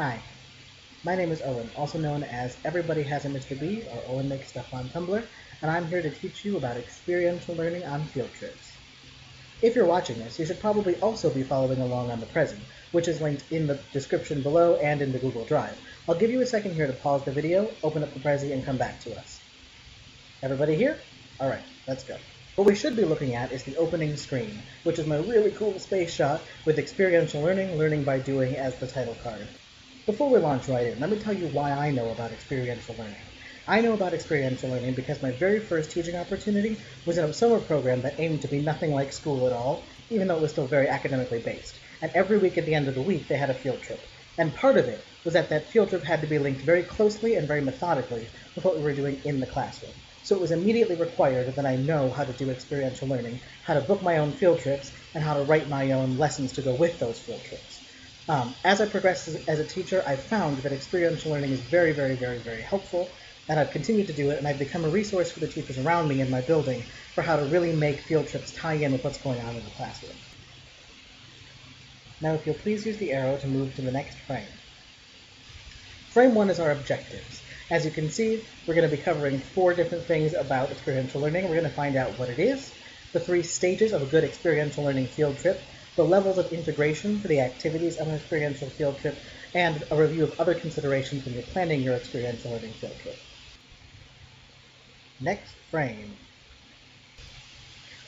Hi, my name is Owen, also known as Everybody Has a Mr. B or Owen Makes Stuff on Tumblr, and I'm here to teach you about experiential learning on field trips. If you're watching this, you should probably also be following along on the Prezi, which is linked in the description below and in the Google Drive. I'll give you a second here to pause the video, open up the Prezi, and come back to us. Everybody here? Alright, let's go. What we should be looking at is the opening screen, which is my really cool space shot with experiential learning, learning by doing as the title card. Before we launch right in, let me tell you why I know about experiential learning. I know about experiential learning because my very first teaching opportunity was in a summer program that aimed to be nothing like school at all, even though it was still very academically based. And every week at the end of the week, they had a field trip. And part of it was that that field trip had to be linked very closely and very methodically with what we were doing in the classroom. So it was immediately required that I know how to do experiential learning, how to book my own field trips, and how to write my own lessons to go with those field trips. As I progressed as a teacher, I've found that experiential learning is very, very, very, very helpful, and I've continued to do it, and I've become a resource for the teachers around me in my building for how to really make field trips tie in with what's going on in the classroom. Now, if you'll please use the arrow to move to the next frame. Frame 1 is our objectives. As you can see, we're going to be covering 4 different things about experiential learning. We're going to find out what it is, the 3 stages of a good experiential learning field trip, the levels of integration for the activities of an experiential field trip, and a review of other considerations when you're planning your experiential learning field trip. Next frame.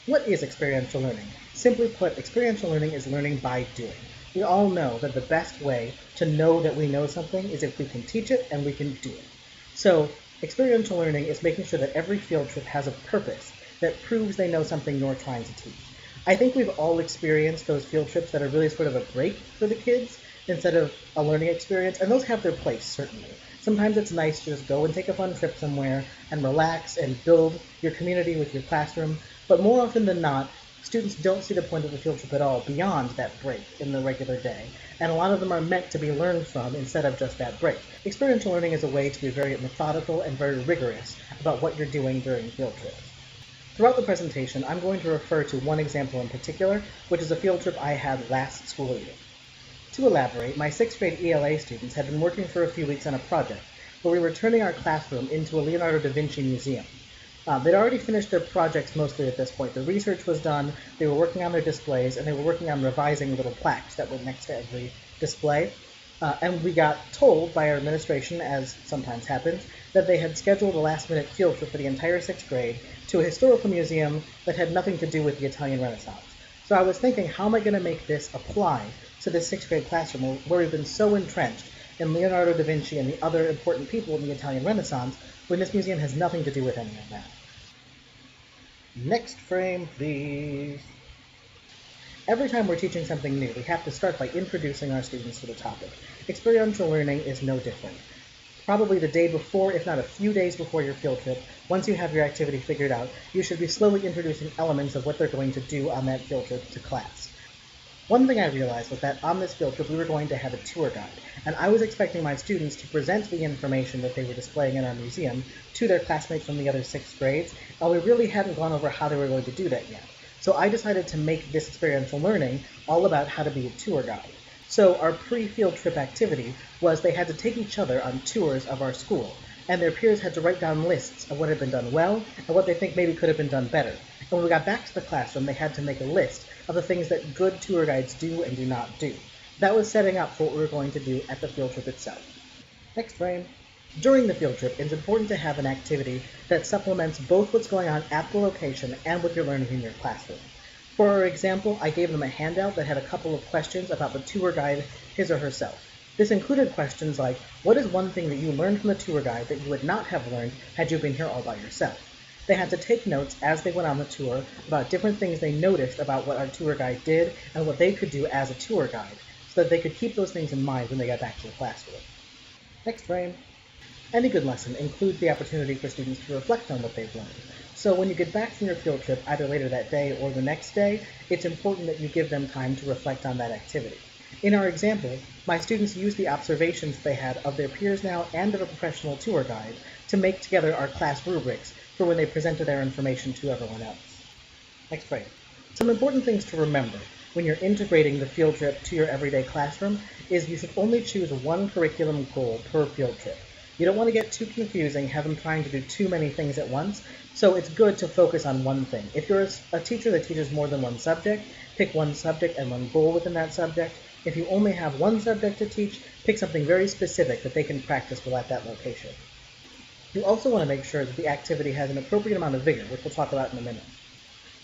What is experiential learning? Simply put, experiential learning is learning by doing. We all know that the best way to know that we know something is if we can teach it and we can do it. So, experiential learning is making sure that every field trip has a purpose that proves they know something you're trying to teach. I think we've all experienced those field trips that are really sort of a break for the kids instead of a learning experience, and those have their place, certainly. Sometimes it's nice to just go and take a fun trip somewhere and relax and build your community with your classroom, but more often than not, students don't see the point of the field trip at all beyond that break in the regular day, and a lot of them are meant to be learned from instead of just that break. Experiential learning is a way to be very methodical and very rigorous about what you're doing during field trips. Throughout the presentation, I'm going to refer to one example in particular, which is a field trip I had last school year. To elaborate, my 6th grade ELA students had been working for a few weeks on a project where we were turning our classroom into a Leonardo da Vinci museum. They'd already finished their projects mostly at this point. The research was done, they were working on their displays, and they were working on revising little plaques that went next to every display. And we got told by our administration, as sometimes happens, that they had scheduled a last-minute field trip for the entire 6th grade to a historical museum that had nothing to do with the Italian Renaissance. So I was thinking, how am I going to make this apply to this 6th grade classroom where we've been so entrenched in Leonardo da Vinci and the other important people in the Italian Renaissance when this museum has nothing to do with any of that? Next frame, please. Every time we're teaching something new, we have to start by introducing our students to the topic. Experiential learning is no different. Probably the day before, if not a few days before your field trip, once you have your activity figured out, you should be slowly introducing elements of what they're going to do on that field trip to class. One thing I realized was that on this field trip we were going to have a tour guide, and I was expecting my students to present the information that they were displaying in our museum to their classmates from the other 6th grades, while we really hadn't gone over how they were going to do that yet. So I decided to make this experiential learning all about how to be a tour guide. So our pre-field trip activity was they had to take each other on tours of our school, and their peers had to write down lists of what had been done well and what they think maybe could have been done better. And when we got back to the classroom, they had to make a list of the things that good tour guides do and do not do. That was setting up for what we were going to do at the field trip itself. Next frame. During the field trip, it's important to have an activity that supplements both what's going on at the location and what you're learning in your classroom. For our example, I gave them a handout that had a couple of questions about the tour guide, his or herself. This included questions like, what is one thing that you learned from the tour guide that you would not have learned had you been here all by yourself? They had to take notes as they went on the tour about different things they noticed about what our tour guide did and what they could do as a tour guide, so that they could keep those things in mind when they got back to the classroom. Next frame. Any good lesson includes the opportunity for students to reflect on what they've learned. So when you get back from your field trip, either later that day or the next day, it's important that you give them time to reflect on that activity. In our example, my students used the observations they had of their peers now and of a professional tour guide to make together our class rubrics for when they presented their information to everyone else. Next frame. Some important things to remember. when you're integrating the field trip to your everyday classroom is you should only choose one curriculum goal per field trip. You don't want to get too confusing, have them trying to do too many things at once, so it's good to focus on one thing. If you're a teacher that teaches more than one subject, pick one subject and one goal within that subject. If you only have one subject to teach, pick something very specific that they can practice while at that location. You also want to make sure that the activity has an appropriate amount of vigor, which we'll talk about in a minute.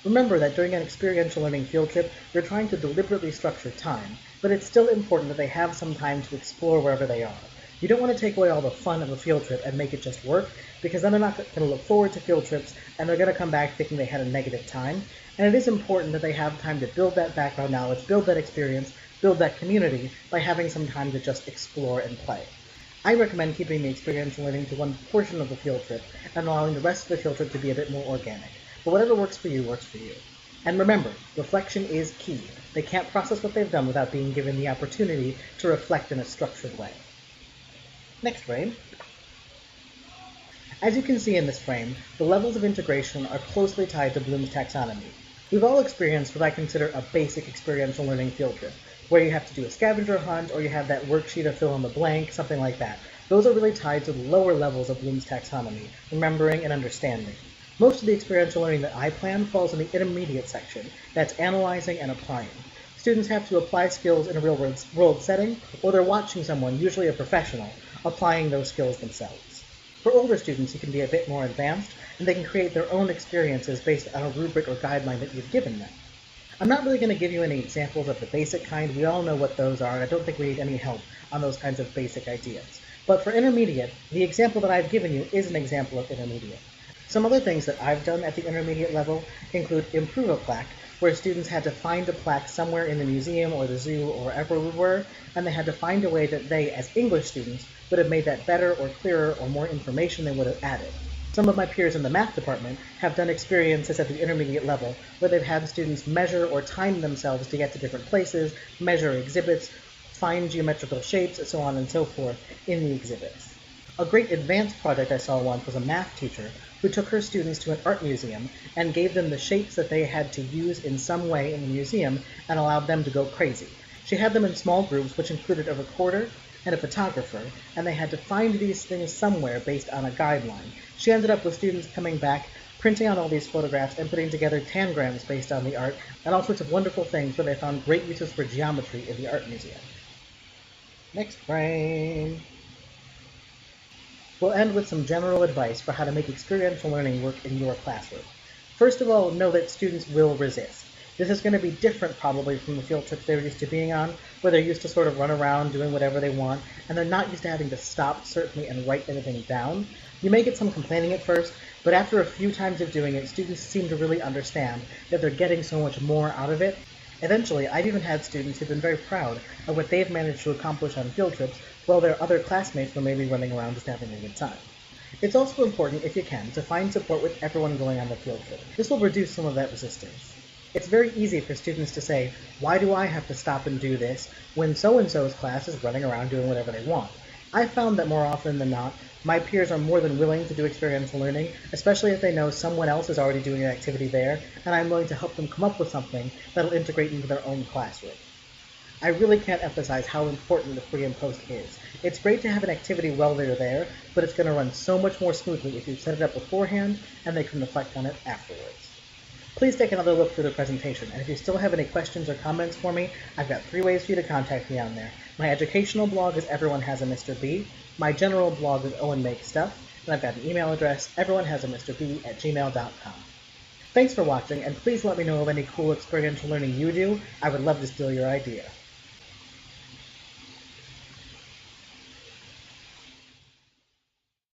Remember that during an experiential learning field trip, you're trying to deliberately structure time, but it's still important that they have some time to explore wherever they are. You don't want to take away all the fun of a field trip and make it just work, because then they're not going to look forward to field trips and they're going to come back thinking they had a negative time. And it is important that they have time to build that background knowledge, build that experience, build that community by having some time to just explore and play. I recommend keeping the experiential learning to one portion of the field trip and allowing the rest of the field trip to be a bit more organic. But whatever works for you, works for you. And remember, reflection is key. They can't process what they've done without being given the opportunity to reflect in a structured way. Next frame. As you can see in this frame, the levels of integration are closely tied to Bloom's taxonomy. We've all experienced what I consider a basic experiential learning field trip, where you have to do a scavenger hunt or you have that worksheet of fill in the blank, something like that. Those are really tied to the lower levels of Bloom's taxonomy, remembering and understanding. Most of the experiential learning that I plan falls in the intermediate section, that's analyzing and applying. Students have to apply skills in a real-world setting, or they're watching someone, usually a professional, applying those skills themselves. For older students, you can be a bit more advanced, and they can create their own experiences based on a rubric or guideline that you've given them. I'm not really going to give you any examples of the basic kind. We all know what those are, and I don't think we need any help on those kinds of basic ideas. But for intermediate, the example that I've given you is an example of intermediate. Some other things that I've done at the intermediate level include improve a plaque, where students had to find a plaque somewhere in the museum or the zoo or wherever we were, and they had to find a way that they, as English students, would have made that better or clearer or more information they would have added. Some of my peers in the math department have done experiences at the intermediate level where they've had students measure or time themselves to get to different places, measure exhibits, find geometrical shapes, so on and so forth in the exhibits. A great advanced project I saw once was a math teacher who took her students to an art museum and gave them the shapes that they had to use in some way in the museum and allowed them to go crazy. She had them in small groups, which included a recorder and a photographer, and they had to find these things somewhere based on a guideline. She ended up with students coming back, printing out all these photographs and putting together tangrams based on the art, and all sorts of wonderful things where they found great uses for geometry in the art museum. Next frame. We'll end with some general advice for how to make experiential learning work in your classroom. First of all, know that students will resist. This is going to be different probably from the field trips they're used to being on, where they're used to sort of run around doing whatever they want, and they're not used to having to stop, certainly, and write anything down. You may get some complaining at first, but after a few times of doing it, students seem to really understand that they're getting so much more out of it. Eventually, I've even had students who've been very proud of what they've managed to accomplish on field trips, while their other classmates were maybe running around just having a good time. It's also important, if you can, to find support with everyone going on the field trip. This will reduce some of that resistance. It's very easy for students to say, why do I have to stop and do this when so-and-so's class is running around doing whatever they want? I've found that more often than not, my peers are more than willing to do experiential learning, especially if they know someone else is already doing an activity there, and I'm willing to help them come up with something that'll integrate into their own classroom. I really can't emphasize how important the pre and post is. It's great to have an activity while they're there, but it's going to run so much more smoothly if you set it up beforehand and they can reflect on it afterwards. Please take another look through the presentation, and if you still have any questions or comments for me, I've got 3 ways for you to contact me on there. My educational blog is Everyone Has a Mr. B, my general blog is Owen Makes Stuff, and I've got an email address, everyonehasamisterb@gmail.com. Thanks for watching, and please let me know of any cool experiential learning you do. I would love to steal your idea.